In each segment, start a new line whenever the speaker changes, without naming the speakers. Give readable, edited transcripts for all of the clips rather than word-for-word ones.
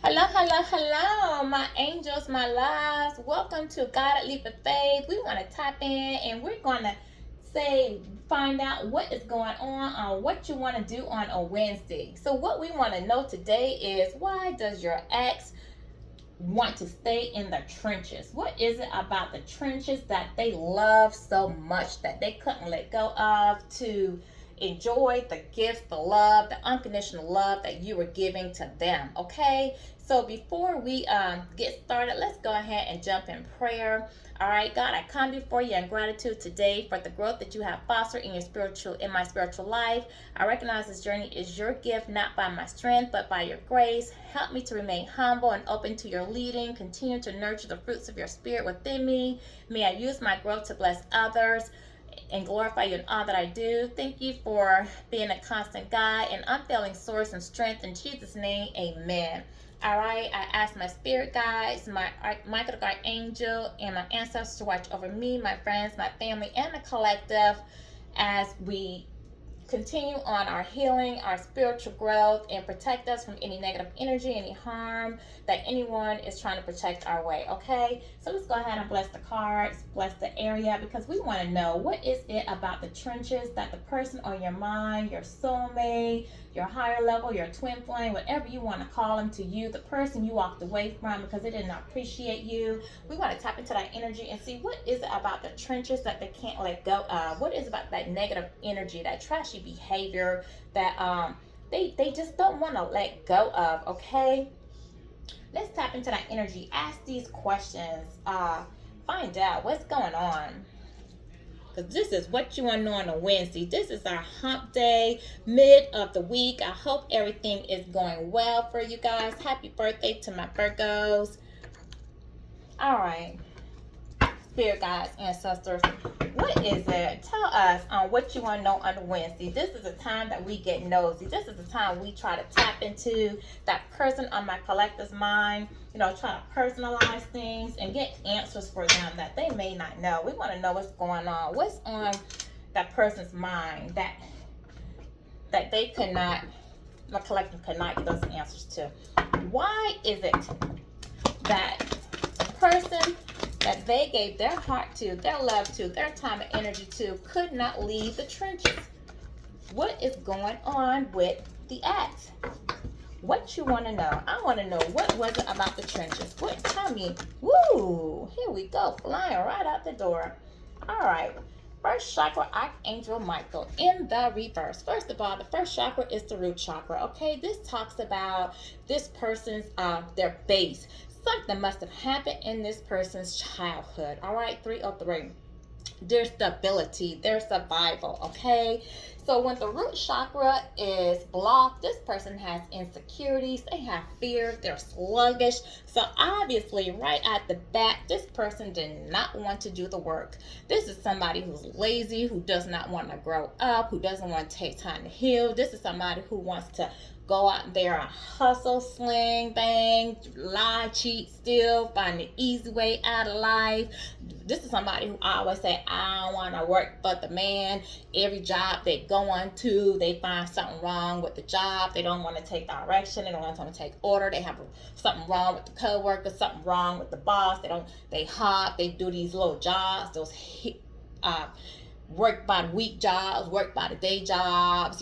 Hello, hello, hello, my angels, my loves. Welcome to Guided Leap of Faith. We want to tap in and we're going to find out what is going on what you want to do on a Wednesday. So, what we want to know today is, why does your ex want to stay in the trenches? What is it about the trenches that they love so much that they couldn't let go of to enjoy the gifts, the love, the unconditional love that you were giving to them? Okay, so before we get started, let's go ahead and jump in prayer. All right, God, I come before you in gratitude today for the growth that you have fostered in my spiritual life. I recognize this journey is your gift, not by my strength, but by your grace. Help me to remain humble and open to your leading. Continue to nurture the fruits of your spirit within me. May I use my growth to bless others and glorify you in all that I do. Thank you for being a constant guide and unfailing source and strength. In Jesus' name, amen. All right, I ask my spirit guides, my Michael the Archangel, and my ancestors to watch over me, my friends, my family, and the collective as we continue on our healing, our spiritual growth, and protect us from any negative energy, any harm that anyone is trying to protect our way. Okay, so let's go ahead and bless the cards, bless the area, because we want to know, what is it about the trenches that the person on your mind, your soulmate, your higher level, your twin flame, whatever you want to call them, to you, the person you walked away from because they did not appreciate you. We want to tap into that energy and see, what is it about the trenches that they can't let go of? What is about that negative energy, that trashy behavior that they just don't want to let go of? Okay, let's tap into that energy, ask these questions, find out what's going on, because this is what you want to know on a Wednesday. This is our hump day, mid of the week. I hope everything is going well for you guys. Happy birthday to my Virgos. All right, spirit guides, ancestors, what is it? Tell us on what you want to know on Wednesday. This is a time that we get nosy. This is the time we try to tap into that person on my collective's mind. Try to personalize things and get answers for them that they may not know. We want to know what's going on. What's on that person's mind that they could not, my collective could not get those answers to. Why is it that the person that they gave their heart to, their love to, their time and energy to, could not leave the trenches? What is going on with the ex? What you want to know? I want to know, what was it about the trenches? What? Tell me. Woo! Here we go, flying right out the door. All right. First chakra, Archangel Michael in the reverse. First of all, the first chakra is the root chakra. Okay, this talks about this person's their base. Something must have happened in this person's childhood. All right, 303. Their stability, their survival. Okay, so when the root chakra is blocked, this person has insecurities, they have fear, they're sluggish. So obviously, right at the bat, this person did not want to do the work. This is somebody who's lazy, who does not want to grow up, who doesn't want to take time to heal. This is somebody who wants to go out there and hustle, sling, bang, lie, cheat, steal, find the easy way out of life. This is somebody who always say, I don't want to work for the man. Every job they go on to, they find something wrong with the job. They don't want to take direction. They don't want to take order. They have something wrong with the coworkers, something wrong with the boss. They hop, they do these little jobs, those work by the week jobs, work by the day jobs,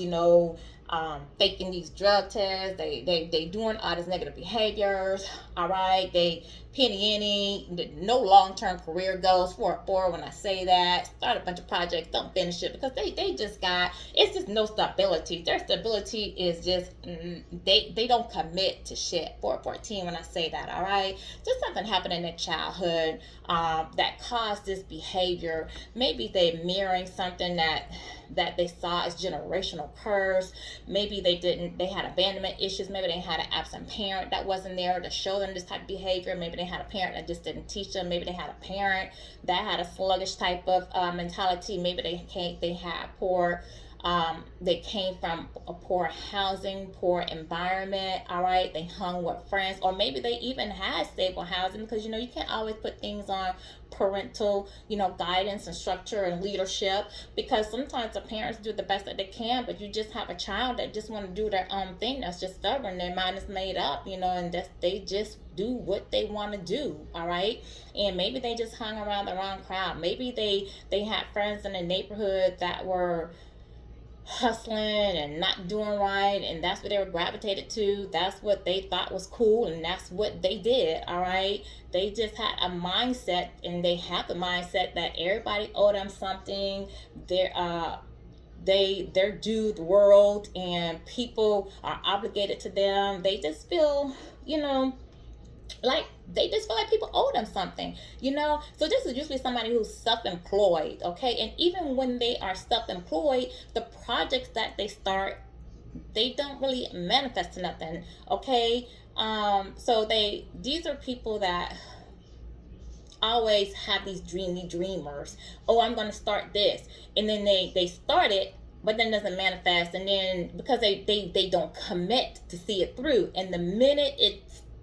faking these drug tests, they doing all these negative behaviors. All right, they no long-term career goals. 4 when I say that, start a bunch of projects, don't finish it because they just got, it's just no stability. Their stability is just they don't commit to shit. 414 when I say that. All right, just something happened in their childhood that caused this behavior. Maybe they're mirroring something that they saw as generational curse. Maybe they had abandonment issues. Maybe they had an absent parent that wasn't there to show them this type of behavior. Maybe they had a parent that just didn't teach them. Maybe they had a parent that had a sluggish type of mentality. Maybe they had poor They came from a poor housing, poor environment. All right, they hung with friends, or maybe they even had stable housing, because you can't always put things on parental guidance and structure and leadership, because sometimes the parents do the best that they can, but you just have a child that just want to do their own thing, that's just stubborn, their mind is made up, and they just do what they want to do. All right, and maybe they just hung around the wrong crowd. Maybe they had friends in the neighborhood that were hustling and not doing right, and that's what they were gravitated to. That's what they thought was cool, and that's what they did. All right, they just had a mindset, and they have the mindset that everybody owed them something. They're due the world, and people are obligated to them. They just feel like they just feel like people owe them something. So this is usually somebody who's self-employed. Okay, and even when they are self-employed, the projects that they start, they don't really manifest to nothing. Okay, so these are people that always have these dreamers. Oh, I'm going to start this, and then they start it, but then it doesn't manifest, and then because they don't commit to see it through, and the minute it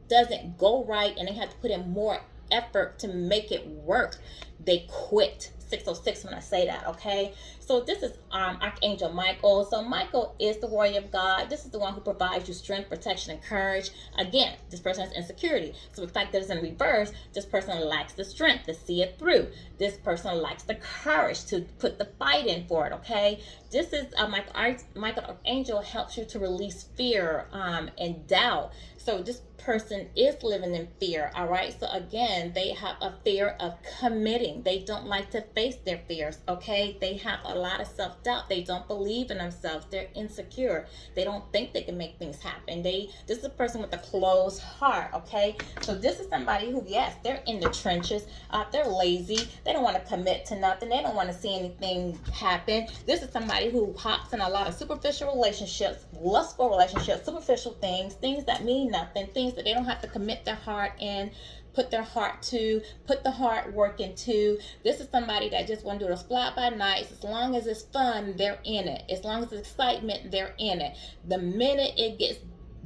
doesn't go right and they have to put in more effort to make it work, they quit. 606 when I say that. Okay, so this is Archangel Michael. So Michael is the warrior of God. This is the one who provides you strength, protection, and courage. Again, this person has insecurity, so the fact that it's in reverse, this person lacks the strength to see it through. This person lacks the courage to put the fight in for it. Okay, this is Michael Archangel helps you to release fear and doubt. So this person is living in fear. All right, so again, they have a fear of committing. They don't like to face their fears. Okay, they have a lot of self-doubt. They don't believe in themselves. They're insecure. They don't think they can make things happen. This is a person with a closed heart. Okay, so this is somebody who, yes, they're in the trenches. They're lazy. They don't want to commit to nothing. They don't want to see anything happen. This is somebody who hops in a lot of superficial relationships, lustful relationships, superficial things that mean nothing, things that they don't have to commit their heart in, put their heart to, put the hard work into. This is somebody that just want to do those fly by nights. As long as it's fun, they're in it. As long as it's excitement, they're in it. The minute it gets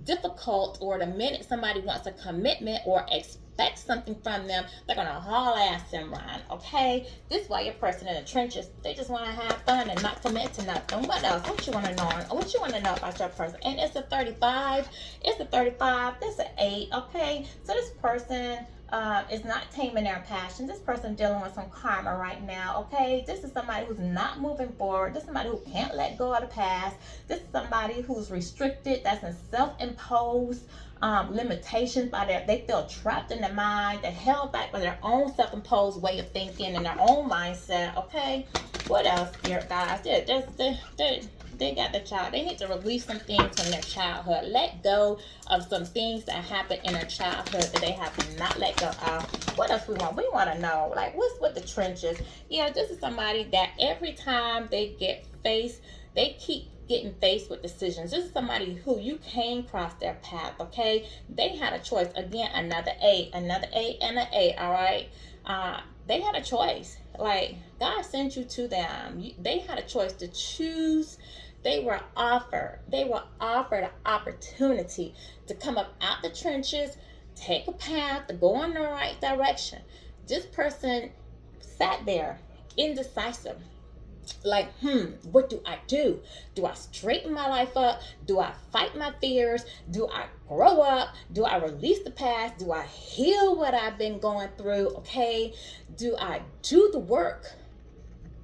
difficult, or the minute somebody wants a commitment or expect something from them, they're gonna haul ass and run. Okay, this is why your person in the trenches, they just want to have fun and not commit to nothing. What else? What you want to know? What you want to know about your person? And it's a 35. It's a 35. This is an 8. Okay, so this person is not taming their passion. This person dealing with some karma right now. Okay, this is somebody who's not moving forward. This is somebody who can't let go of the past. This is somebody who's restricted, that's in self-imposed limitations they feel trapped in their mind. They're held back by their own self-imposed way of thinking and their own mindset. Okay, what else, dear guys? They got the child. They need to release some things from their childhood. Let go of some things that happened in their childhood that they have not let go of. What else we want? We want to know, like, what's with the trenches? This is somebody that every time they get faced, they keep getting faced with decisions. This is somebody who you came across their path. Okay, they had a choice. Again, another A, and an A. All right, they had a choice. Like, God sent you to them. They had a choice to choose. They were offered an opportunity to come up out the trenches, take a path, to go in the right direction. This person sat there indecisive. Like, what do I do? Do I straighten my life up? Do I fight my fears? Do I grow up? Do I release the past? Do I heal what I've been going through? Okay, do I do the work?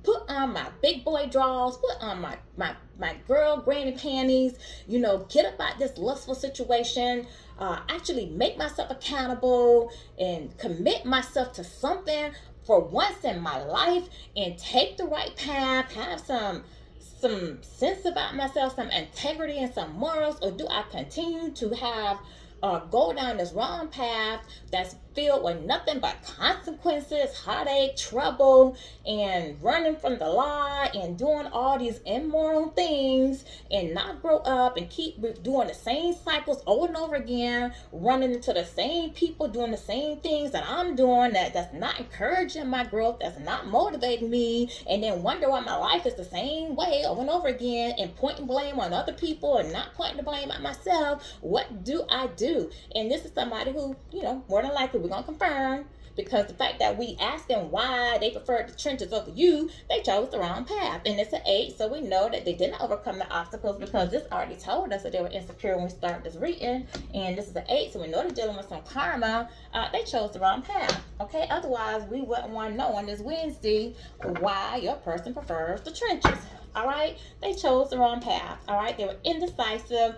Put on my big boy drawers, put on my girl granny panties, get up out this lustful situation, actually make myself accountable and commit myself to something for once in my life, and take the right path, have some sense about myself, some integrity and some morals? Or do I continue to have go down this wrong path that's filled with nothing but consequences, heartache, trouble, and running from the law and doing all these immoral things and not grow up and keep doing the same cycles over and over again, running into the same people, doing the same things that I'm doing that's not encouraging my growth, that's not motivating me, and then wonder why my life is the same way over and over again and pointing blame on other people and not pointing the blame at myself. What do I do? And this is somebody who, more than likely we're going to confirm, because the fact that we ask them why they preferred the trenches over you, they chose the wrong path. And it's an 8, so we know that they didn't overcome the obstacles, because this already told us that they were insecure when we started this reading. And this is an 8, so we know they're dealing with some karma. They chose the wrong path. Okay, otherwise we wouldn't want to know on this Wednesday why your person prefers the trenches. All right, they chose the wrong path. All right, they were indecisive.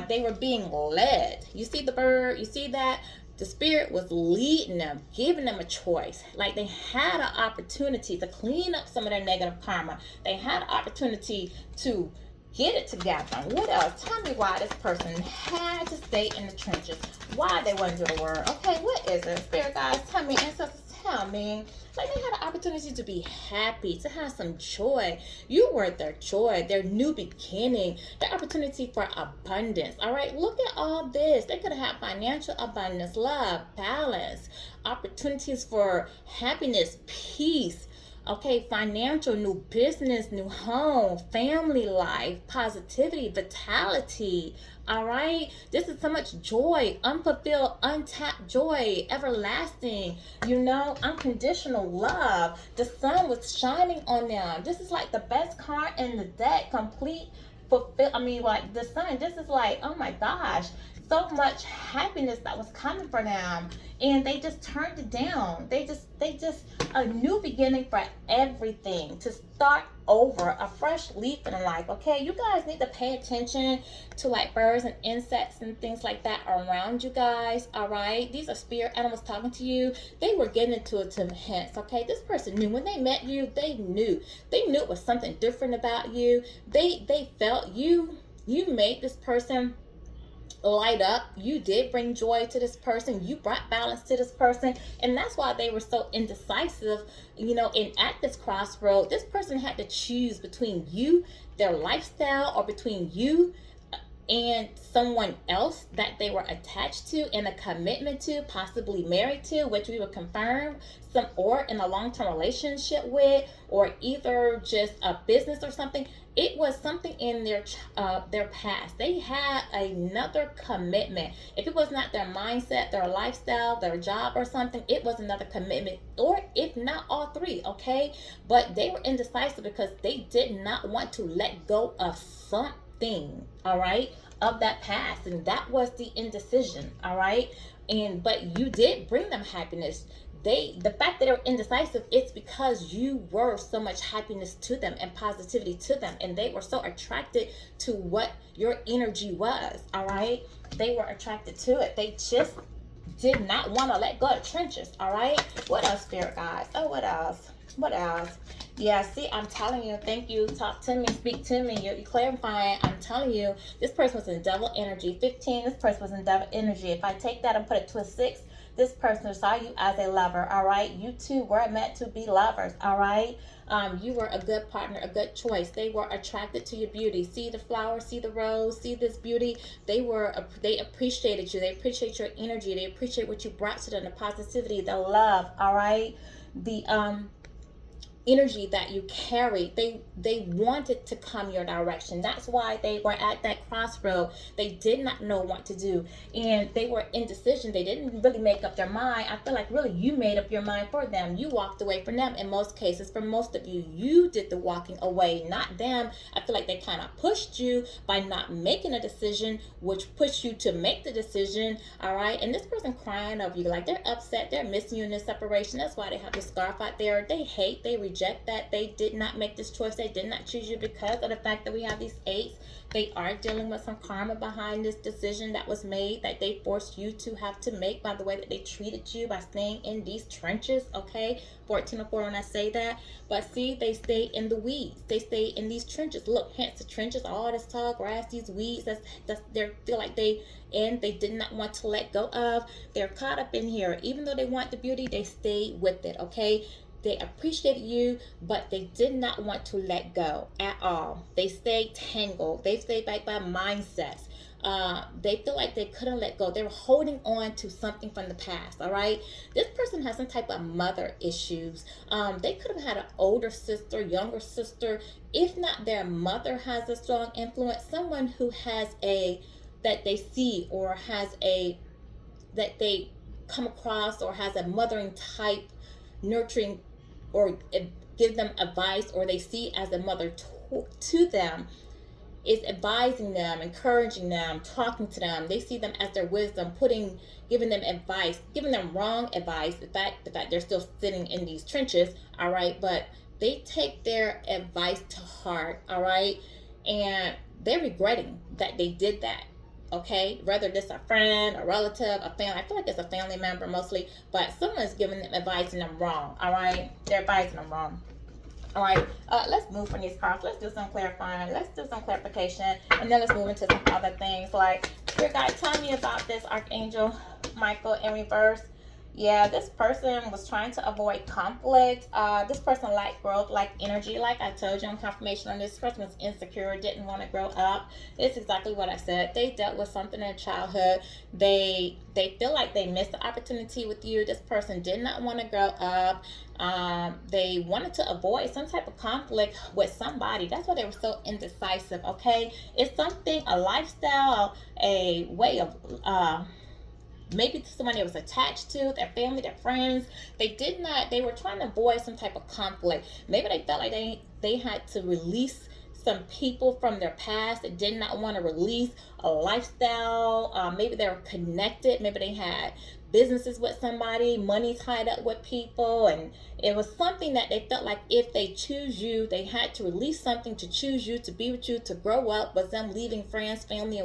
They were being led. You see the bird? You see that? The Spirit was leading them, giving them a choice. Like, they had an opportunity to clean up some of their negative karma. They had an opportunity to get it together. What else? Tell me why this person had to stay in the trenches. Why they wouldn't do the word. Okay, what is it? Spirit guides, tell me. Ancestors, tell me. Like, they had an opportunity to be happy, to have some joy. You were their joy, their new beginning, their opportunity for abundance. All right, look at all this. They could have had financial abundance, love, balance, opportunities for happiness, peace. Okay, financial, new business, new home, family life, positivity, vitality. All right, this is so much joy, unfulfilled, untapped joy, everlasting, unconditional love. The sun was shining on them. This is like the best card in the deck, complete fulfill. Like the sun, this is like, oh my gosh, so much happiness that was coming for them, and they just turned it down. They just a new beginning for everything, to start over, a fresh leaf in life. Okay, you guys need to pay attention to like birds and insects and things like that around you guys. All right, these are spirit animals talking to you. They were getting into it to hints. Okay, this person knew when they met you. They knew it was something different about you. They felt you made this person light up. You did bring joy to this person. You brought balance to this person, and that's why they were so indecisive, and at this crossroad. This person had to choose between you, their lifestyle, or between you and someone else that they were attached to, in a commitment to, possibly married to, which we would confirm, or in a long-term relationship with, or either just a business or something. It was something in their past. They had another commitment. If it was not their mindset, their lifestyle, their job or something, it was another commitment, or if not all three. Okay, but they were indecisive because they did not want to let go of something, all right, of that past, and that was the indecision. All right, but you did bring them happiness. The fact that they were indecisive, it's because you were so much happiness to them and positivity to them, and they were so attracted to what your energy was. All right, they were attracted to it. They just did not want to let go of the trenches. All right, what else, spirit guides? Oh, what else? Yeah, see, I'm telling you. Thank you. Talk to me, speak to me. You're clarifying. I'm telling you, this person was in devil energy. 15, this person was in devil energy. If I take that and put it to a 6, this person saw you as a lover. All right, you two were meant to be lovers. All right, you were a good partner, a good choice. They were attracted to your beauty. See the flower, see the rose, see this beauty. They appreciated you. They appreciate your energy. They appreciate what you brought to them, the positivity, the love. All right, the energy that you carry. They wanted to come your direction. That's why they were at that crossroad. They did not know what to do, and they were indecision. They didn't really make up their mind. I feel like really you made up your mind for them. You walked away from them. In most cases, for most of you, you did the walking away, not them. I feel like they kind of pushed you by not making a decision, which pushed you to make the decision. All right, and this person crying over you, like they're upset, they're missing you in this separation. That's why they have the scarf out there. They hate, they reject that. They did not make this choice. They did not choose you because of the fact that we have these eights. They are dealing with some karma behind this decision that was made, that they forced you to have to make by the way that they treated you by staying in these trenches, okay? 1404 when I say that. But see, they stay in the weeds. They stay in these trenches. Look, hence the trenches, all this tall grass, these weeds, that's they feel like they did not want to let go of. They're caught up in here. Even though they want the beauty, they stay with it, okay? They appreciated you, but they did not want to let go at all. They stayed tangled. They stayed back by mindsets. They feel like they couldn't let go. They were holding on to something from the past, all right? This person has some type of mother issues. They could have had an older sister, younger sister. If not, their mother has a strong influence. Someone who has that they see or has that they come across or has a mothering type, nurturing, or give them advice, or they see as a mother to them, is advising them, encouraging them, talking to them. They see them as their wisdom, giving them advice, giving them wrong advice. The fact they're still sitting in these trenches, all right, but they take their advice to heart, all right, and they're regretting that they did that. Okay, whether this a friend, a relative, a family, I feel like it's a family member mostly, but someone's giving them advice and them wrong, all right? They're advising them wrong. All right, let's move from these cards. Let's do some clarifying. Let's do some clarification, and then let's move into some other things. Like, Spirit guide, tell me about this Archangel Michael in reverse. Yeah, this person was trying to avoid conflict. This person liked growth, like energy. Like I told you on confirmation on this person was insecure, didn't want to grow up. It's exactly what I said. They dealt with something in childhood. They feel like they missed the opportunity with you. This person did not want to grow up. They wanted to avoid some type of conflict with somebody. That's why they were so indecisive, okay? It's something, a lifestyle, a way of maybe someone they was attached to, their family, their friends. They were trying to avoid some type of conflict. Maybe they felt like they had to release some people from their past. They did not want to release a lifestyle. Maybe they were connected. Maybe they had businesses with somebody, money tied up with people, and it was something that they felt like if they choose you, they had to release something to choose you, to be with you, to grow up. Was them leaving friends, family,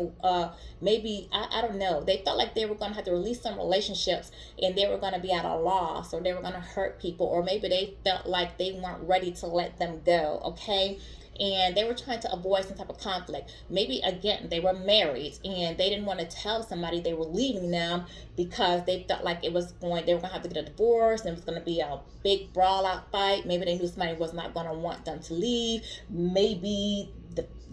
maybe I don't know. They felt like they were going to have to release some relationships, and they were going to be at a loss, or they were going to hurt people, or maybe they felt like they weren't ready to let them go, okay? And they were trying to avoid some type of conflict. Maybe, again, they were married and they didn't want to tell somebody they were leaving them because they felt like they were going to have to get a divorce, and it was going to be a big brawl out fight. Maybe they knew somebody was not going to want them to leave. Maybe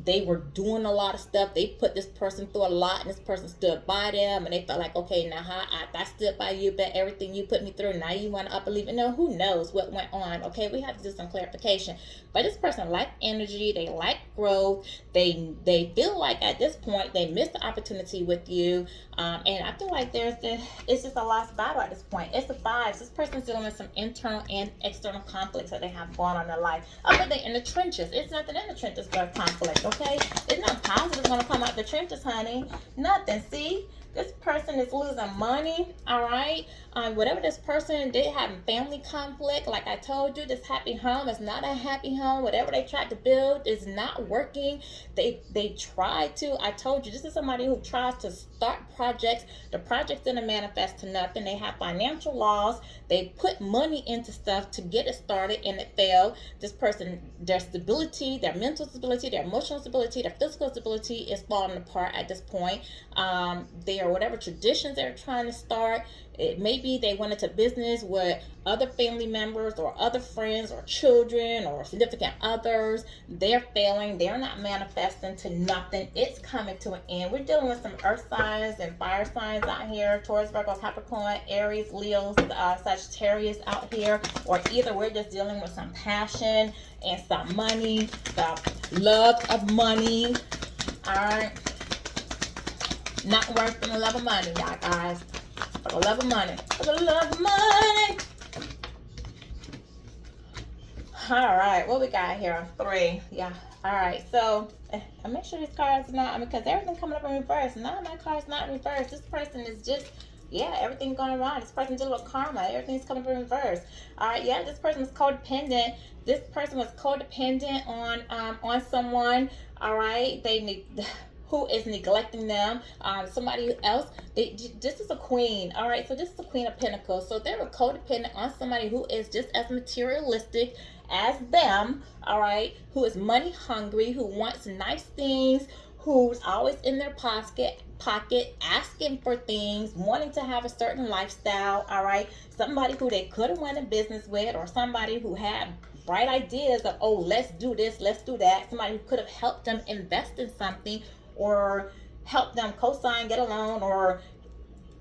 they were doing a lot of stuff. They put this person through a lot, and this person stood by them, and they felt like, okay, now I stood by you, but everything you put me through, now you want to up and leave. No, who knows what went on, okay? We have to do some clarification. But this person liked energy. They like growth. They feel like at this point they missed the opportunity with you, and I feel like it's just a lost battle at this point. It's the fives. This person's dealing with some internal and external conflicts that they have going on in their life. But they're in the trenches. It's nothing in the trenches but conflict, okay? It's not positive going to come out the trenches, honey. Nothing. See? This person is losing money, all right? Whatever this person did having family conflict, like I told you, this happy home is not a happy home. Whatever they tried to build is not working. They tried to. I told you, this is somebody who tries to start projects. The projects didn't manifest to nothing. They have financial loss. They put money into stuff to get it started, and it failed. This person, their stability, their mental stability, their emotional stability, their physical stability is falling apart at this point. Or whatever traditions they're trying to start, maybe they went into business with other family members or other friends or children or significant others. They're failing. They're not manifesting to nothing. It's coming to an end. We're dealing with some earth signs and fire signs out here: Taurus, Virgo, Capricorn, Aries, Leo, Sagittarius out here. Or either we're just dealing with some passion and some money, the love of money. All right. Not worth for the love of money, y'all guys. For the love of money. For the love of money. Alright, what we got here? 3. Yeah. Alright, so I make sure these cards are not, because everything coming up in reverse. None of my cards not in reverse. This person is just, Yeah, everything's going wrong. This person dealing with karma. Everything's coming from reverse. All right, yeah, this person was codependent. This person was codependent on someone. All right, they need who is neglecting them. Somebody else. This is a queen. All right, so this is the Queen of Pentacles. So they were codependent on somebody who is just as materialistic as them. All right, who is money hungry, who wants nice things, who's always in their pocket asking for things, wanting to have a certain lifestyle. All right, somebody who they could have went in business with, or somebody who had bright ideas of, oh, let's do this, let's do that. Somebody who could have helped them invest in something, or help them co-sign, get a loan, or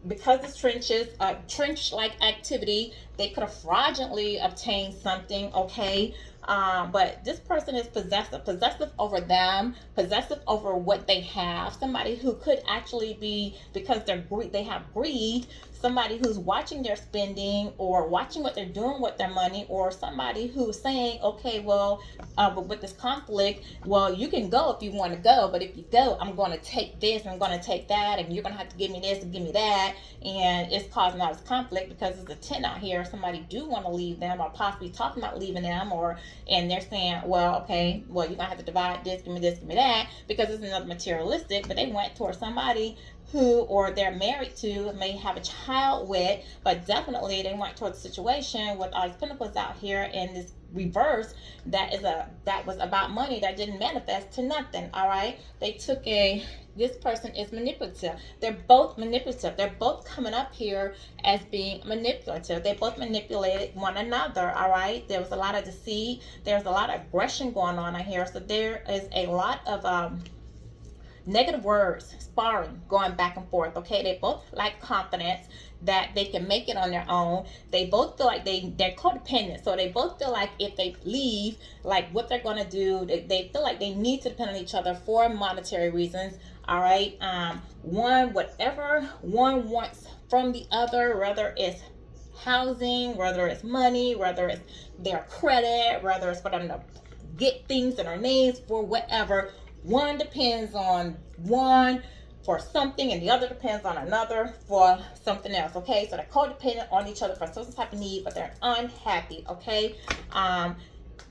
because it's trench-like activity, they could have fraudulently obtained something. Okay, but this person is possessive over them, possessive over what they have. Somebody who could actually be, because they have greed, somebody who's watching their spending, or watching what they're doing with their money, or somebody who's saying, okay, well, but with this conflict, well, you can go if you want to go, but if you go, I'm going to take this, I'm going to take that, and you're going to have to give me this and give me that, and it's causing all this conflict because there's a 10 out here. Somebody do want to leave them, or possibly talking about leaving them, and they're saying, well, okay, well, you're going to have to divide this, give me that, because it's another materialistic, but they went towards somebody who, or they're married to, may have a child with, but definitely they went towards a situation with all these pentacles out here in this reverse that was about money that didn't manifest to nothing. All right, they took this person is manipulative. They're both manipulative. They're both coming up here as being manipulative. They both manipulated one another. All right, there was a lot of deceit. There's a lot of aggression going on out here. So there is a lot of negative words, sparring, going back and forth. Okay, they both lack confidence that they can make it on their own. They both feel like they're codependent, so they both feel like if they leave, like what they're going to do, they feel like they need to depend on each other for monetary reasons. All right, whatever one wants from the other, whether it's housing, whether it's money, whether it's their credit, whether it's for them to get things in their names, for whatever. One depends on one for something, and the other depends on another for something else. Okay, so they're codependent on each other for some type of need, but they're unhappy. Okay,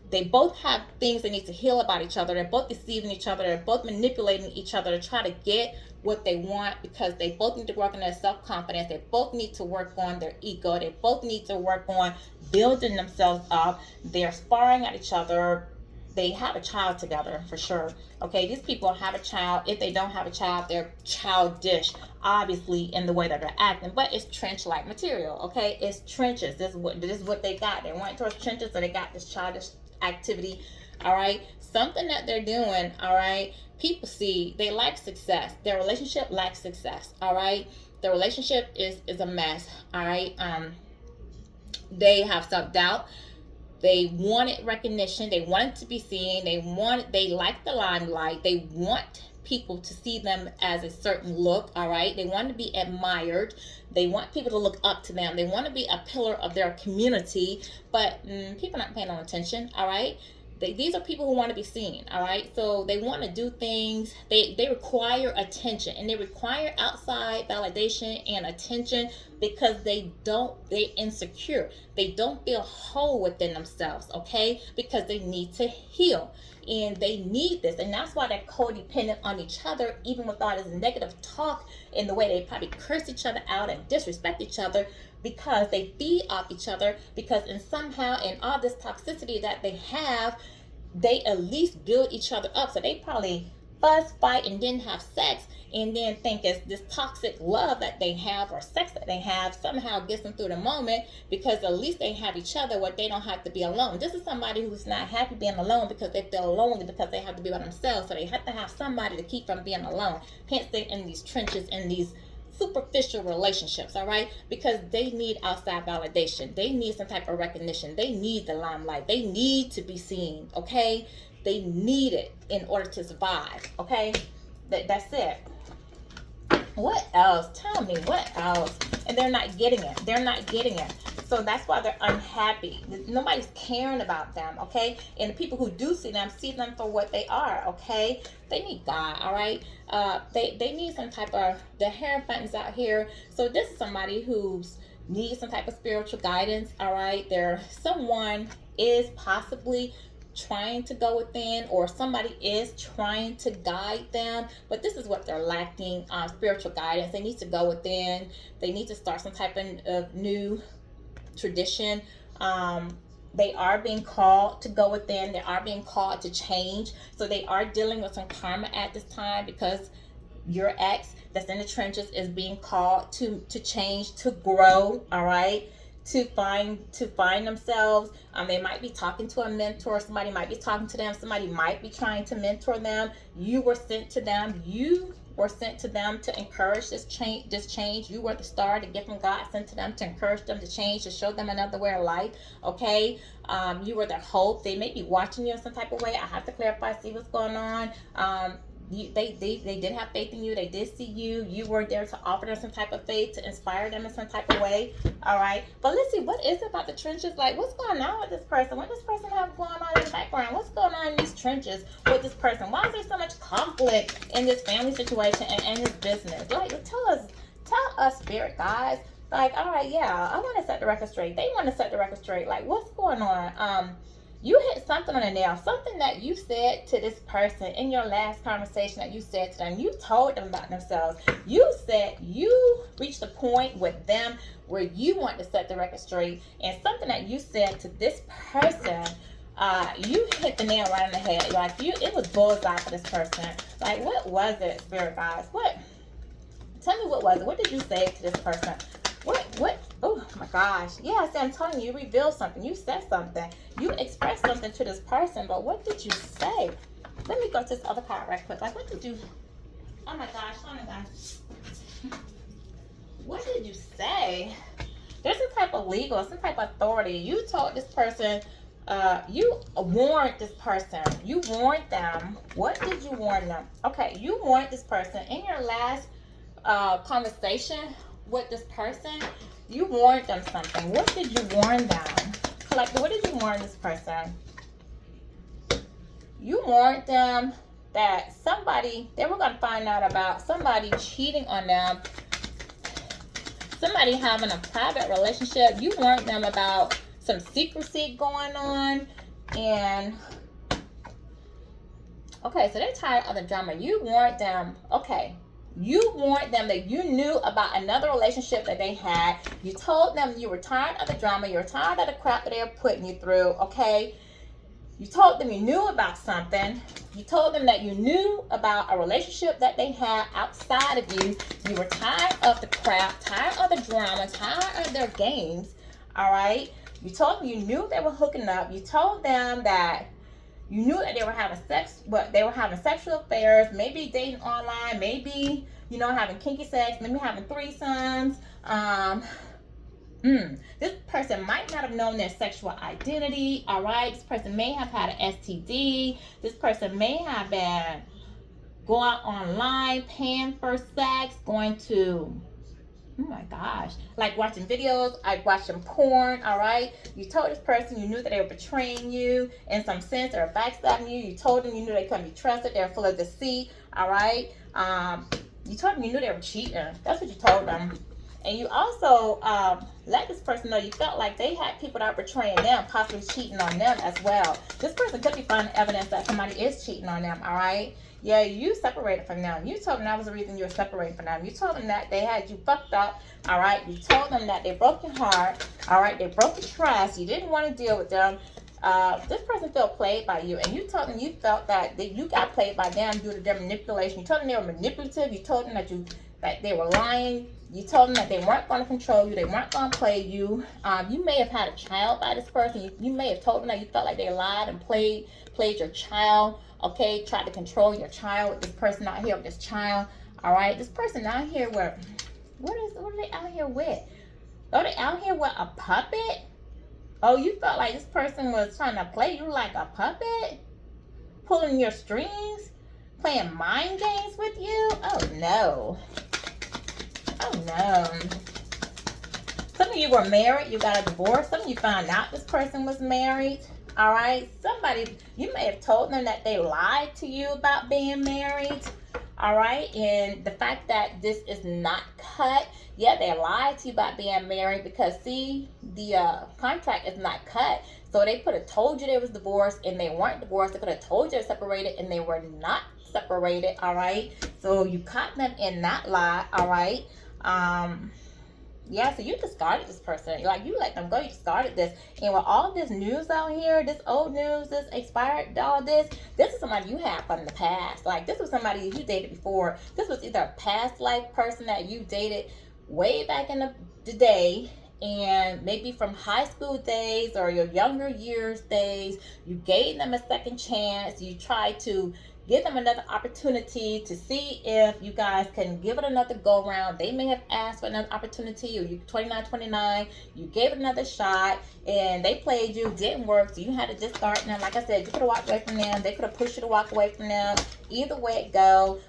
they both have things they need to heal about each other. They're both deceiving each other. They're both manipulating each other to try to get what they want, because they both need to work on their self-confidence. They both need to work on their ego. They both need to work on building themselves up. They're sparring at each other. They have a child together for sure. Okay, these people have a child. If they don't have a child, they're childish, obviously, in the way that they're acting. But it's trench-like material. Okay, it's trenches. This is what they got. They went towards trenches, so they got this childish activity. All right, something that they're doing. All right, people see they lack success. Their relationship lacks success. All right, their relationship is a mess. All right, they have self-doubt. They wanted recognition. They wanted to be seen. They like the limelight. They want people to see them as a certain look. All right, they want to be admired. They want people to look up to them. They want to be a pillar of their community, but people are not paying no attention. All right, these are people who want to be seen. All right, so they want to do things. They require attention, and they require outside validation and attention, because they're insecure. They don't feel whole within themselves. Okay, because they need to heal, and they need this, and that's why they're codependent on each other, even with all this negative talk and the way they probably curse each other out and disrespect each other, because they feed off each other, because somehow in all this toxicity that they have, they at least build each other up. So they probably fuss, fight, and then have sex, and then think it's this toxic love that they have, or sex that they have, somehow gets them through the moment, because at least they have each other where they don't have to be alone. This is somebody who's not happy being alone because they feel lonely, because they have to be by themselves, so they have to have somebody to keep from being alone. Hence they're in these trenches, in these superficial relationships. All right, because they need outside validation. They need some type of recognition. They need the limelight. They need to be seen. Okay, they need it in order to survive. Okay, that's it. What else? Tell me what else and they're not getting it. They're not getting it. So that's why they're unhappy. Nobody's caring about them, okay? And the people who do see them for what they are, okay? They need God, all right? They need some type of, the Hierophants out here. So this is somebody who's needs some type of spiritual guidance, all right? Someone is possibly trying to go within, or somebody is trying to guide them, but this is what they're lacking, spiritual guidance. They need to go within. They need to start some type of new tradition. They are being called to go within. They are being called to change. So they are dealing with some karma at this time, because your ex that's in the trenches is being called to change, to grow, all right, to find themselves. They might be talking to a mentor. Somebody might be talking to them. Somebody might be trying to mentor them. You were sent to them. You were sent to them to encourage this change. You were the star, the gift from God sent to them to encourage them to change, to show them another way of life, okay? You were their hope. They may be watching you in some type of way. I have to clarify, see what's going on. They did have faith in you. They did see you. You were there to offer them some type of faith, to inspire them in some type of way. All right. But let's see, what is it about the trenches? Like, what's going on with this person? What does this person have going on in the background? What's going on in these trenches with this person? Why is there so much conflict in this family situation and in this business? Like, tell us, spirit guys. Like, all right, yeah, I want to set the record straight. They want to set the record straight. Like, what's going on? You hit something on the nail, something that you said to this person in your last conversation that you said to them. You told them about themselves. You said you reached a point with them where you want to set the record straight, and something that you said to this person, you hit the nail right on the head. Like, it was bullseye for this person. Like, what was it, spirit guys? Tell me, what was it? What did you say to this person? What? Oh my gosh. Yeah, see, I'm telling you, you revealed something. You said something. You expressed something to this person, but what did you say? Let me go to this other card right quick. Like, what did you, oh my gosh, what did you say? There's some type of legal, some type of authority. You told this person, you warned this person. You warned them. What did you warn them? Okay, you warned this person in your last conversation with this person. You warned them something. What did you warn them? Collective, what did you warn this person? You warned them that they were going to find out about somebody cheating on them, somebody having a private relationship. You warned them about some secrecy going on. And okay, so they're tired of the drama. You warned them, okay, you warned them that you knew about another relationship that they had. You told them you were tired of the drama. You were tired of the crap that they were putting you through, okay? You told them you knew about something. You told them that you knew about a relationship that they had outside of you. You were tired of the crap, tired of the drama, tired of their games, all right? You told them you knew they were hooking up. You told them that you knew that they were having sex, but they were having sexual affairs, maybe dating online, maybe, having kinky sex, maybe having threesomes. This person might not have known their sexual identity, all right? This person may have had an STD. This person may have been going online, paying for sex, going to, oh my gosh, like watching videos, like watching porn, all right? You told this person you knew that they were betraying you in some sense, or backstabbing you. You told them you knew they couldn't be trusted. They're full of deceit, all right? You told them you knew they were cheating. That's what you told them. And you also let this person know you felt like they had people that were betraying them, possibly cheating on them as well. This person could be finding evidence that somebody is cheating on them, all right? Yeah, you separated from them. You told them that was the reason you were separating from them. You told them that they had you fucked up, all right? You told them that they broke your heart, all right? They broke your trust. You didn't want to deal with them. This person felt played by you, and you told them you felt that you got played by them due to their manipulation. You told them they were manipulative. You told them that they were lying. You told them that they weren't going to control you. They weren't going to play you. You may have had a child by this person. You may have told them that you felt like they lied and played your child. Okay, tried to control your child with this person out here with this child. All right, this person out here what are they out here with? Are they out here with a puppet? Oh, you felt like this person was trying to play you like a puppet? Pulling your strings? Playing mind games with you? Oh no. Oh no. Some of you were married, you got a divorce. Some of you found out this person was married. All right. Somebody, you may have told them that they lied to you about being married. All right. And the fact that this is not cut, yeah, they lied to you about being married because, see, the contract is not cut. So they could have told you they was divorced and they weren't divorced. They could have told you they're separated and they were not separated. All right. So you caught them in that lie. All right. Yeah, so you discarded this person. Like, you let them go. You discarded this. And with all this news out here, this old news, this expired, all this is somebody you had from the past. Like, this was somebody you dated before. This was either a past life person that you dated way back in the day, and maybe from high school days or your younger years days. You gave them a second chance. You tried to give them another opportunity to see if you guys can give it another go round. They may have asked for another opportunity, or you 29, you gave it another shot and they played you, didn't work, so you had to discard them. Like I said, you could have walked away from them. They could have pushed you to walk away from them. Either way it go,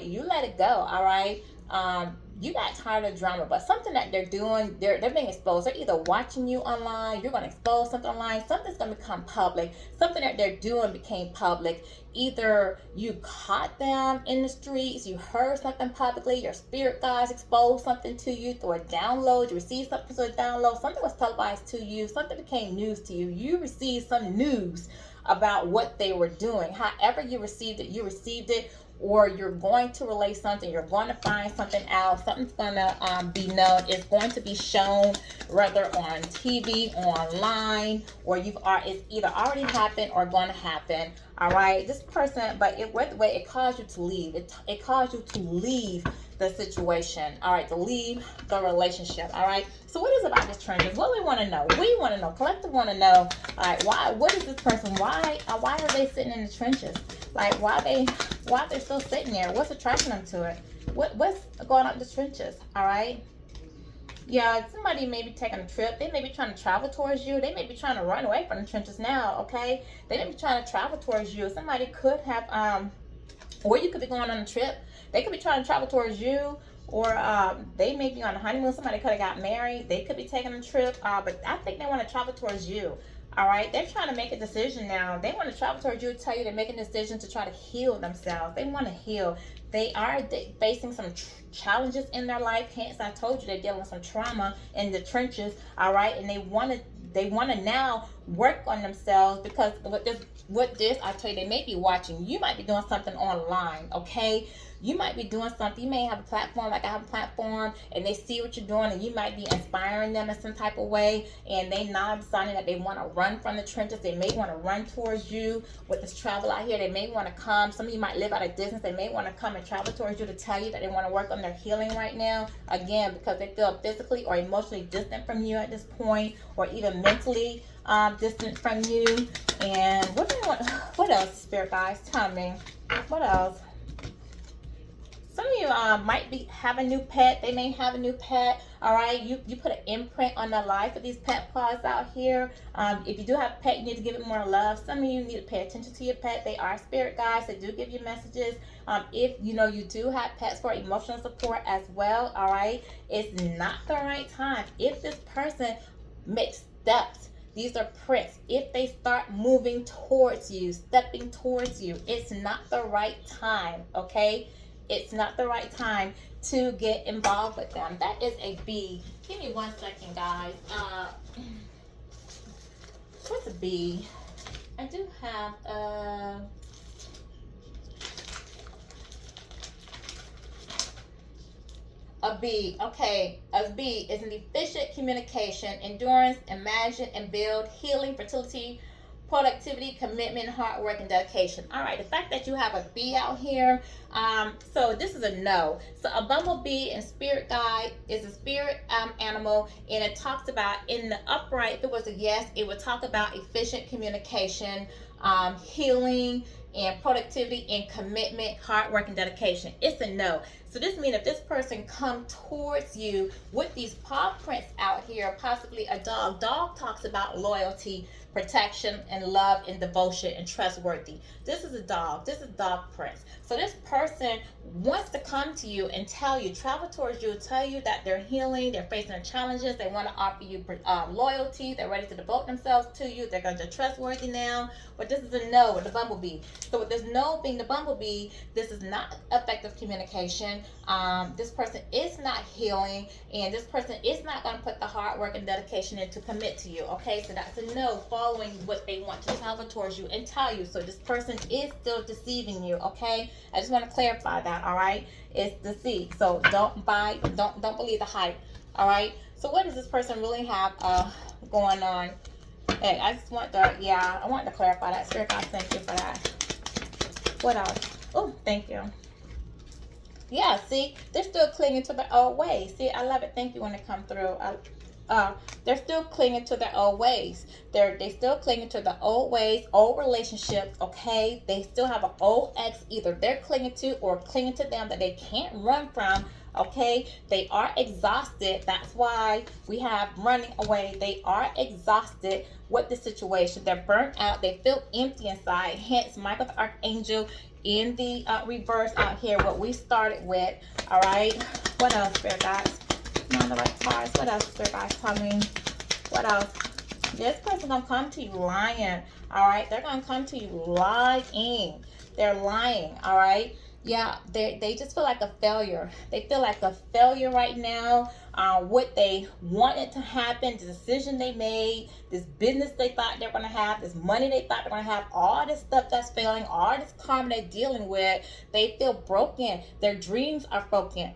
you let it go. All right. You got tired of drama, but something that they're doing, they're being exposed. They're either watching you online, you're going to expose something online, something's going to become public. Something that they're doing became public. Either you caught them in the streets, you heard something publicly, your spirit guides exposed something to you through a download, you received something through a download, something was televised to you, something became news to you. You received some news about what they were doing. However you received it, or you're going to relay something, you're going to find something out, something's going to be known, it's going to be shown, whether on TV, online, or it's either already happened or going to happen. All right, this person, but it caused you to leave. It caused you to leave the situation. All right, to leave the relationship. All right. So what is about this trenches? What we want to know? We want to know. Collective want to know. All right. Why? What is this person? Why are they sitting in the trenches? Like, why are they still sitting there? What's attracting them to it? What's going on in the trenches? All right. Yeah, somebody may be taking a trip. They may be trying to travel towards you. They may be trying to run away from the trenches now, okay? They may be trying to travel towards you. Somebody could have, or you could be going on a trip. They could be trying to travel towards you, or they may be on a honeymoon. Somebody could have got married. They could be taking a trip, but I think they want to travel towards you. All right, they're trying to make a decision now. They want to travel towards you, tell you they're making a decision to try to heal themselves. They want to heal. They are facing some challenges in their life. Hence, I told you they're dealing with some trauma in the trenches. All right, and they want to now work on themselves, because with this, I tell you, they may be watching. You might be doing something online, okay? You might be doing something. You may have a platform, like I have a platform, and they see what you're doing, and you might be inspiring them in some type of way, and they now deciding that they want to run from the trenches. They may want to run towards you with this travel out here. They may want to come. Some of you might live at a distance. They may want to come and travel towards you to tell you that they want to work on their healing right now. Again, because they feel physically or emotionally distant from you at this point, or even mentally distant from you. And what else, spirit guys? Tell me. What else? Some of you might have a new pet. They may have a new pet. All right, you put an imprint on the life of these pet paws out here. If you do have a pet, you need to give it more love. Some of you need to pay attention to your pet. They are spirit guides. They do give you messages. If you do have pets for emotional support as well, all right, it's not the right time. If this person makes steps, these are prints. If they start moving towards you, stepping towards you, it's not the right time, okay? It's not the right time to get involved with them. That is a B. Give me 1 second, guys. What's a B? I do have a B. Okay, a B is an efficient communication, endurance, imagine and build, healing, fertility, productivity, commitment, hard work, and dedication. All right, the fact that you have a B out here, so this is a no. So a bumblebee in spirit guide is a spirit animal, and it talks about, in the upright, if it was a yes, it would talk about efficient communication, healing, and productivity and commitment, hard work and dedication. It's a no. So this means if this person come towards you with these paw prints out here, possibly a dog. Dog talks about loyalty, protection, and love and devotion and trustworthy. This is a dog. This is dog prints. So this person wants to come to you and tell you, travel towards you, tell you that they're healing, they're facing challenges, they want to offer you loyalty, they're ready to devote themselves to you, they're going to be trustworthy now. But this is a no with the bumblebee. So with this no being the bumblebee, this is not effective communication. This person is not healing, and this person is not going to put the hard work and dedication in to commit to you. Okay, so that's a no, following what they want to travel towards you and tell you. So this person is still deceiving you. Okay, I just want to clarify that. All right, it's deceit. So don't believe the hype. All right. So what does this person really have going on? Hey, I just want to, I want to clarify that. Spirit God, thank you for that. What else? Oh, thank you. Yeah, see, they're still clinging to their old ways. See, I love it. Thank you when they come through. They're still clinging to their old ways. They still clinging to the old ways, old relationships. Okay, they still have an old ex. Either they're clinging to or clinging to them that they can't run from. Okay, they are exhausted. That's why we have running away. They are exhausted with the situation. They're burnt out. They feel empty inside. Hence, Michael the Archangel in the reverse out here. What we started with. All right. What else, Spirit guys? On the right cards. What else, Spirit guys? Tell me. What else? This person gonna come to you lying. All right. They're gonna come to you lying. They're lying. All right. Yeah, they just feel like a failure. They feel like a failure right now. What they wanted to happen, the decision they made, this business they thought they were going to have, this money they thought they were going to have, all this stuff that's failing, all this karma they're dealing with, they feel broken. Their dreams are broken.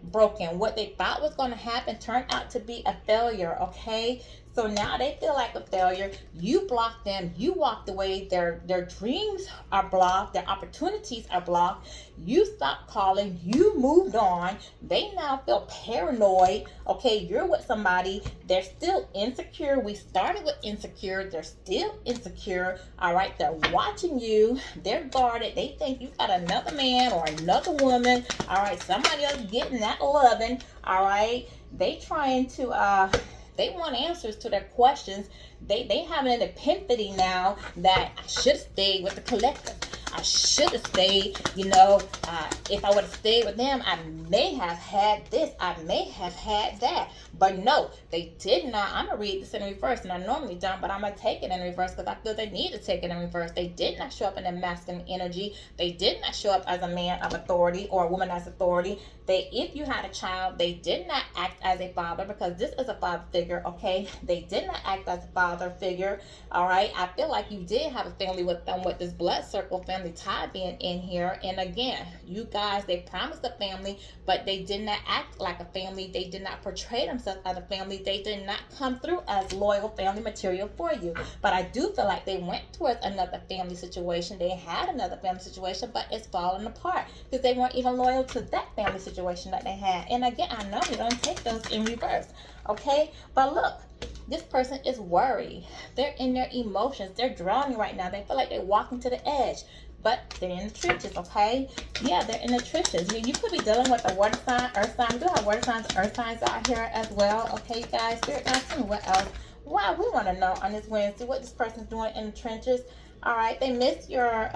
What they thought was going to happen turned out to be a failure, okay? So now they feel like a failure. You blocked them. You walked away. Their dreams are blocked. Their opportunities are blocked. You stopped calling. You moved on. They now feel paranoid. Okay, you're with somebody. They're still insecure. We started with insecure. They're still insecure. All right, they're watching you. They're guarded. They think you got another man or another woman. All right, somebody else getting that loving. All right, they trying to they want answers to their questions. They have an epiphany now that I should have stayed with the collective. I should have stayed, if I would have stayed with them, I may have had this, I may have had that. But no, they did not. I'm going to read this in reverse, and I normally don't, but I'm going to take it in reverse because I feel they need to take it in reverse. They did not show up in their masculine energy. They did not show up as a man of authority or a woman as authority. If you had a child, they did not act as a father, because this is a father figure, okay? They did not act as a father figure, all right? I feel like you did have a family with them, with this blood circle family tie being in here. And again, you guys, they promised a family, but they did not act like a family. They did not portray themselves as a family. They did not come through as loyal family material for you. But I do feel like they went towards another family situation. They had another family situation, but it's falling apart because they weren't even loyal to that family situation that they had. And again, I know you don't take those in reverse, okay? But look, this person is worried. They're in their emotions. They're drowning right now. They feel like they're walking to the edge, but they're in the trenches, okay? Yeah, they're in the trenches. You could be dealing with a water sign, earth sign. We do have water signs, earth signs out here as well, okay, guys? Spirit guys, tell me what else. Wow, we want to know on this Wednesday what this person's doing in the trenches. All right, they missed your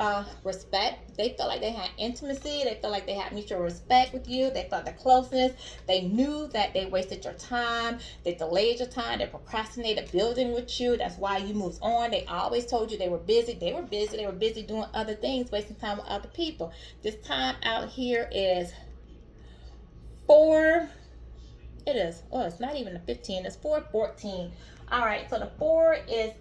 respect. They felt like they had intimacy. They felt like they had mutual respect with you. They felt the closeness. They knew that they wasted your time. They delayed your time. They procrastinated building with you. That's why you moved on. They always told you they were busy. They were busy. They were busy doing other things, wasting time with other people. This time out here is 4. It is. Oh, it's not even a 15. It's 4:14. All right, so the 4 is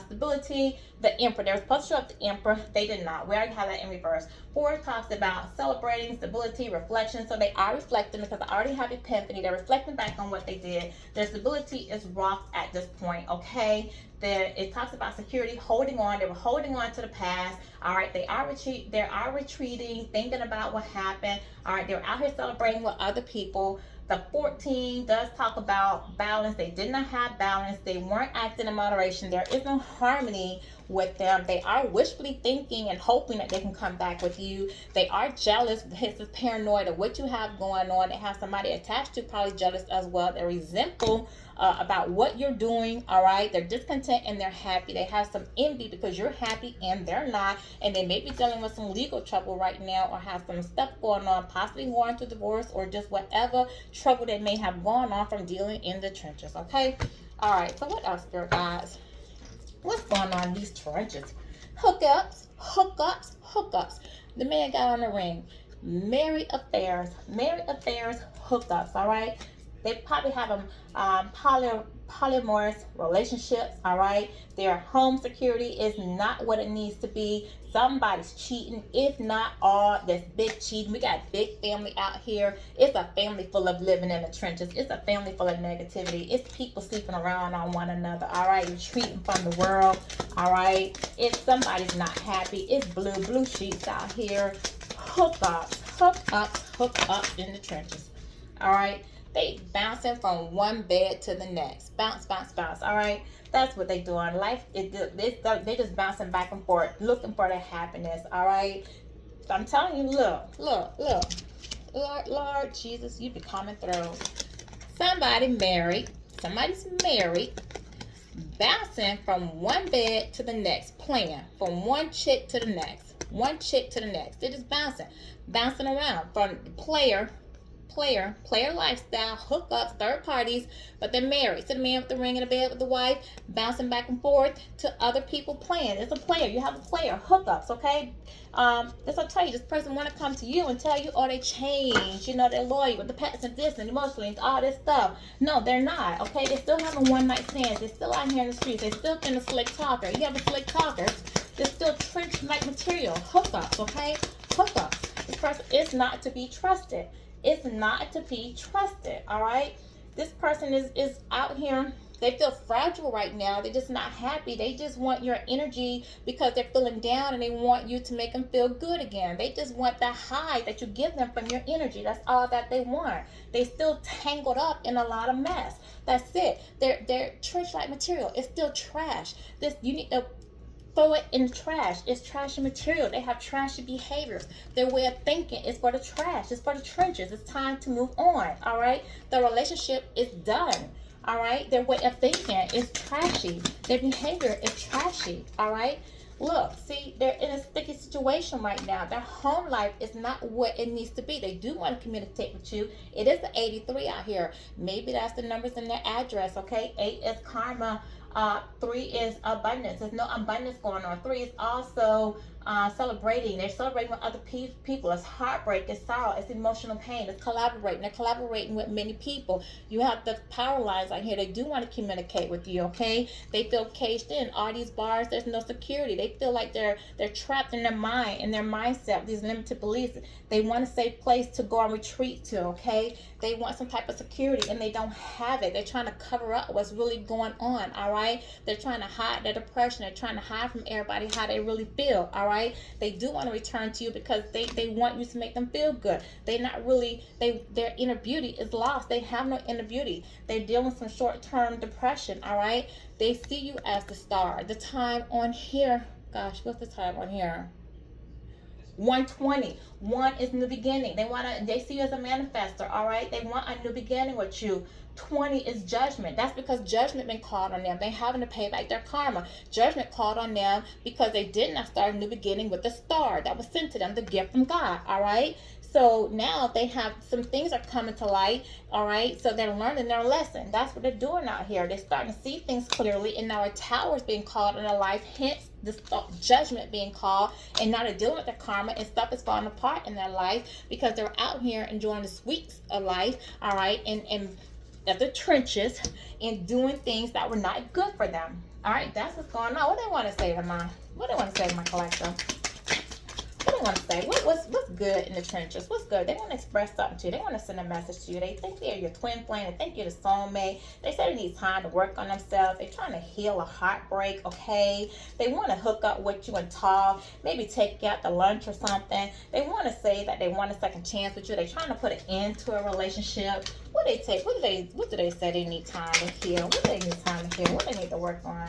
stability. The Emperor. They were supposed to show up the Emperor. They did not. We already have that in reverse. 4 talks about celebrating, stability, reflection. So they are reflecting because I already have epiphany. They're reflecting back on what they did. Their stability is rocked at this point, okay? It talks about security, holding on. They were holding on to the past. All right, they are retreating, thinking about what happened. All right, they're out here celebrating with other people. The 14 does talk about balance. They did not have balance. They weren't acting in moderation. There is no harmony with them. They are wishfully thinking and hoping that they can come back with you. They are jealous. This is paranoid of what you have going on. They have somebody attached to, probably jealous as well. They're resentful about what you're doing. All right, they're discontent and they're happy. They have some envy because you're happy and they're not, and they may be dealing with some legal trouble right now, or have some stuff going on, possibly going through divorce, or just whatever trouble they may have gone on from dealing in the trenches. Okay, all right, so what else, spirit guys? What's going on in these trenches? Hookups, hookups, hookups. The man got on the ring. Married affairs, hookups. All right, they probably have them polyamorous relationships. All right, their home security is not what it needs to be. Somebody's cheating, if not all. That's big cheating. We got big family out here. It's a family full of living in the trenches. It's a family full of negativity. It's people sleeping around on one another. All right, retreating from the world. All right, if somebody's not happy, it's blue sheets out here. Hookups in the trenches. All right, they bouncing from one bed to the next. Bounce. All right, that's what they do in life. They just bouncing back and forth, looking for their happiness. All right, so I'm telling you, look, Lord Jesus, you be coming through. Somebody's married, bouncing from one bed to the next, playing from one chick to the next. They're just bouncing around from player lifestyle, hookups, third parties, but they're married. So the man with the ring in the bed with the wife, bouncing back and forth to other people playing. It's a player. You have a player. Hookups, okay? That's what I tell you. This person want to come to you and tell you, oh, they changed. You know, they're loyal with the pets and this and emotionally and all this stuff. No, they're not, okay? They're still having one-night stands. They're still out here in the streets. They're still in a slick talker. You have a slick talker. They're still trench-like material. Hookups, okay? Hookups. This person is not to be trusted. It's not to be trusted, all right? This person is out here. They feel fragile right now. They're just not happy. They just want your energy because they're feeling down, and they want you to make them feel good again. They just want that high that you give them from your energy. That's all that they want. They still tangled up in a lot of mess. That's it. They're trench-like material. It's still trash. You need to throw it in the trash. It's trashy material. They have trashy behaviors. Their way of thinking is for the trash. It's for the trenches. It's time to move on. All right. The relationship is done. All right. Their way of thinking is trashy. Their behavior is trashy. All right. Look, see, they're in a sticky situation right now. Their home life is not what it needs to be. They do want to communicate with you. It is the 83 out here. Maybe that's the numbers in their address, okay? 8 is karma. 3 is abundance. There's no abundance going on. 3 is also celebrating. They're celebrating with other people. It's heartbreak. It's sorrow. It's emotional pain. It's collaborating. They're collaborating with many people. You have the power lines out here. They do want to communicate with you, okay? They feel caged in. All these bars, there's no security. They feel like they're trapped in their mind, in their mindset, these limited beliefs. They want a safe place to go and retreat to, okay? They want some type of security, and they don't have it. They're trying to cover up what's really going on, all right? They're trying to hide their depression. They're trying to hide from everybody how they really feel, all right? They do want to return to you because they want you to make them feel good. They're not really, their inner beauty is lost. They have no inner beauty. They're dealing with some short-term depression, all right? They see you as the star. The time on here, gosh, what's the time on here? 120. 1 is new beginning. They see you as a manifestor, all right? They want a new beginning with you. 20 is judgment. That's because judgment been called on them. They having to pay back their karma. Judgment called on them because they did not start a new beginning with the star that was sent to them, the gift from God, all right? So now they have some things are coming to light, all right? So they're learning their lesson. That's what they're doing out here. They're starting to see things clearly, and now a tower is being called in their life, hence the judgment being called, and now they're dealing with their karma, and stuff is falling apart in their life because they're out here enjoying the sweets of life, all right, and at the trenches and doing things that were not good for them. All right, that's what's going on. What do they want to say to my collector? What do they want to say? What's good in the trenches? What's good? They want to express something to you. They want to send a message to you. They think they're your twin flame. They think you're the soulmate. They say they need time to work on themselves. They're trying to heal a heartbreak, okay? They want to hook up with you and talk. Maybe take you out to lunch or something. They want to say that they want a second chance with you. They're trying to put an end to a relationship. What do they take? What do they say they need time to heal? What do they need time to heal? What do they need to work on?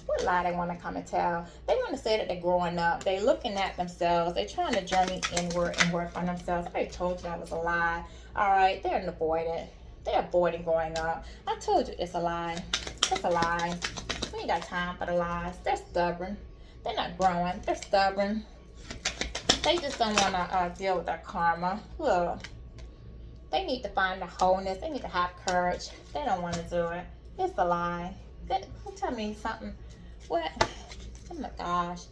What lie they want to come and tell? They want to say that they're growing up. They're looking at themselves. They're trying to journey inward and work on themselves. I told you that was a lie. All right, they're avoiding. They're avoiding growing up. I told you it's a lie. It's a lie. We ain't got time for the lies. They're stubborn. They're not growing. They're stubborn. They just don't want to deal with their karma. Look, they need to find the wholeness. They need to have courage. They don't want to do it. It's a lie. Tell me something. What? Oh my gosh.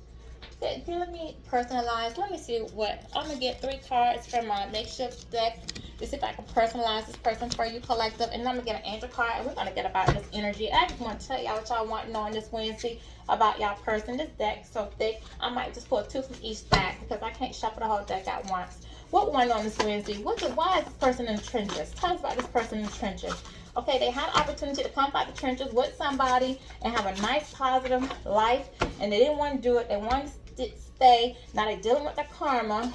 Let me personalize. Let me see what. I'm going to get 3 cards from my makeshift deck to see if I can personalize this person for you, collective. And I'm going to get an angel card. And we're going to get about this energy. I just want to tell y'all what y'all want to know on this Wednesday about y'all person. This deck is so thick. I might just pull 2 from each stack because I can't shuffle the whole deck at once. What we want to know on this Wednesday? Why is this person in the trenches? Tell us about this person in the trenches. Okay, they had an opportunity to come out the trenches with somebody and have a nice, positive life, and they didn't want to do it. They wanted to stay. Now they're dealing with their karma.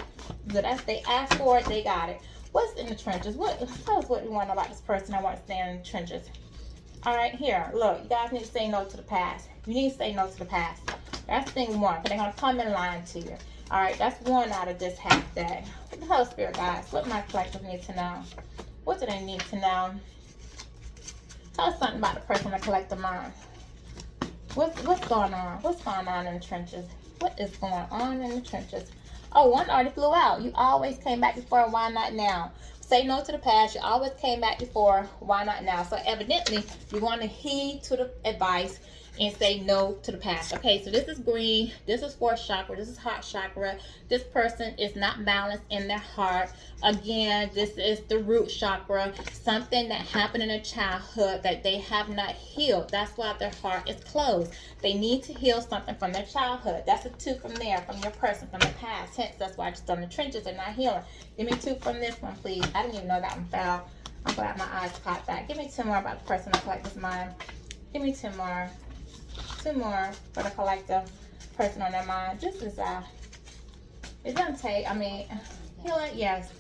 So that's, they asked for it, they got it. What's in the trenches? Tell us what you want to know about this person that wants to stay in the trenches. All right, here, look, you guys need to say no to the past. You need to say no to the past. That's thing 1, because they're going to come in line to you. All right, that's 1 out of this half deck. What the hell, Spirit guys? What my collective need to know? What do they need to know? Tell us something about the person that collects the mind. What's going on? What's going on in the trenches? What is going on in the trenches? Oh, 1 already flew out. You always came back before. Why not now? Say no to the past. You always came back before. Why not now? So evidently, you want to heed to the advice and say no to the past. Okay, so this is green. This is 4th chakra. This is heart chakra. This person is not balanced in their heart. Again, this is the root chakra. Something that happened in their childhood that they have not healed. That's why their heart is closed. They need to heal something from their childhood. That's a 2 from there, from your person, from the past. Hence, that's why I just done the trenches. They're not healing. Give me 2 from this one, please. I didn't even know that one fell. I'm glad my eyes caught that. Give me 2 more about the person that collects mind. Give me 2 more. 2 more for the collective person on their mind. This is it doesn't take, I mean, healing, yes.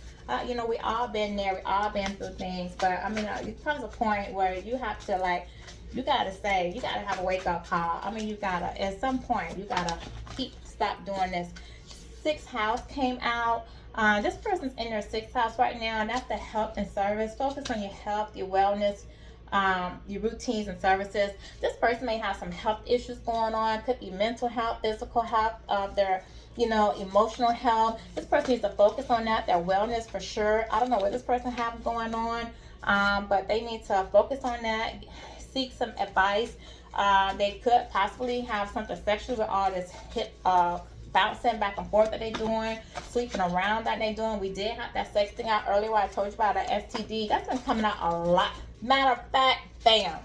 You know, we all been there, we all been through things, but I mean, it comes a point where you have to, like, you gotta have a wake-up call. I mean, you gotta, at some point, you gotta stop doing this. 6th house came out. This person's in their 6th house right now, and that's the health and service. Focus on your health, your wellness, your routines and services. This person may have some health issues going on. Could be mental health, physical health, their, you know, emotional health. This person needs to focus on that, their wellness for sure. I don't know what this person has going on, but they need to focus on that. Seek some advice. They could possibly have something sexual with all this hip bouncing back and forth that they're doing, sleeping around that they're doing. We did have that sex thing out earlier where I told you about an STD. That's been coming out a lot. Matter of fact, bam.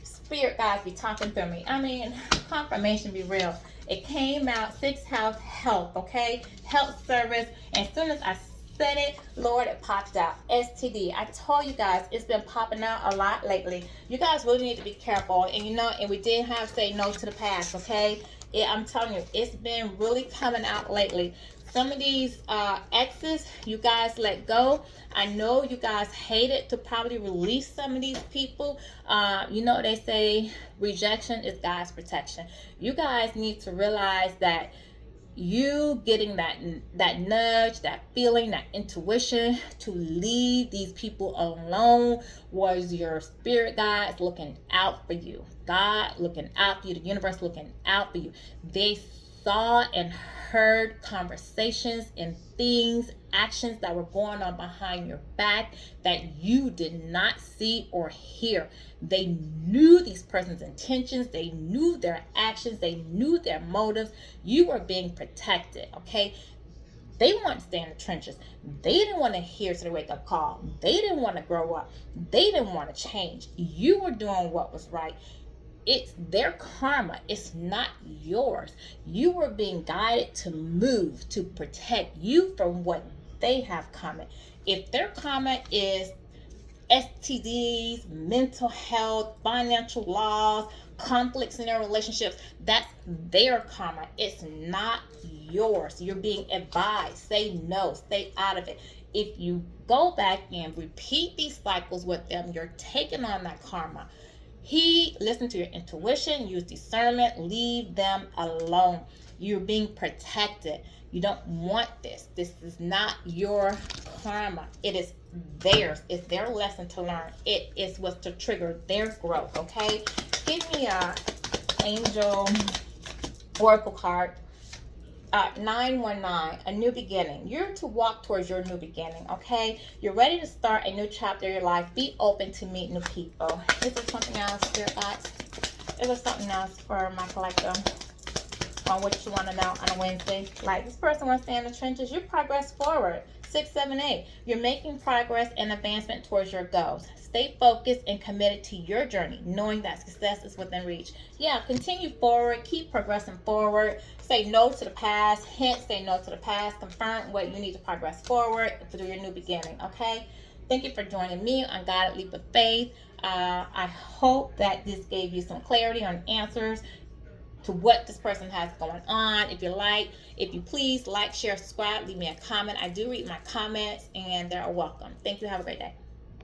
Spirit guys be talking through me. I mean, confirmation be real. It came out, 6th house, health, okay? Health service. And as soon as I said it, Lord, it popped out. STD. I told you guys, it's been popping out a lot lately. You guys really need to be careful. And you know, and we did have to say no to the past, okay? I'm telling you, it's been really coming out lately. Some of these exes, you guys let go. I know you guys hated to probably release some of these people. You know, they say rejection is God's protection. You guys need to realize that you getting that nudge, that feeling, that intuition to leave these people alone was your spirit guides looking out for you. God looking out for you, the universe looking out for you. They saw and heard conversations and things, actions that were going on behind your back that you did not see or hear. They knew these person's intentions. They knew their actions. They knew their motives. You were being protected, okay? They wanted to stay in the trenches. They didn't want to hear to the wake-up call. They didn't want to grow up. They didn't want to change. You were doing what was right. it's their karma. It's not yours. You were being guided to move, to protect you from what they have coming. If their karma is STDs, mental health, financial loss, conflicts in their relationships, that's their karma. It's not yours. You're being advised. Say no. Stay out of it. If you go back and repeat these cycles with them, you're taking on that karma. Listen to your intuition, use discernment, leave them alone. You're being protected. You don't want this. This is not your karma. It is theirs. It's their lesson to learn. It is what's to trigger their growth, okay? Give me a angel oracle card. 919, a new beginning. You're to walk towards your new beginning, okay? You're ready to start a new chapter of your life. Be open to meet new people. Is there something else, Spirit Guides? Is there something else for my collector on what you want to know on a Wednesday? Like, this person wants to stay in the trenches. You progress forward. 678. You're making progress and advancement towards your goals. Stay focused and committed to your journey, knowing that success is within reach. Yeah, continue forward. Keep progressing forward. Say no to the past. Hence, say no to the past. Confirm what you need to progress forward through your new beginning, okay? Thank you for joining me on Guided Leap of Faith. I hope that this gave you some clarity on answers to what this person has going on. If you please like, share, subscribe, leave me a comment. I do read my comments and they're welcome. Thank you. Have a great day.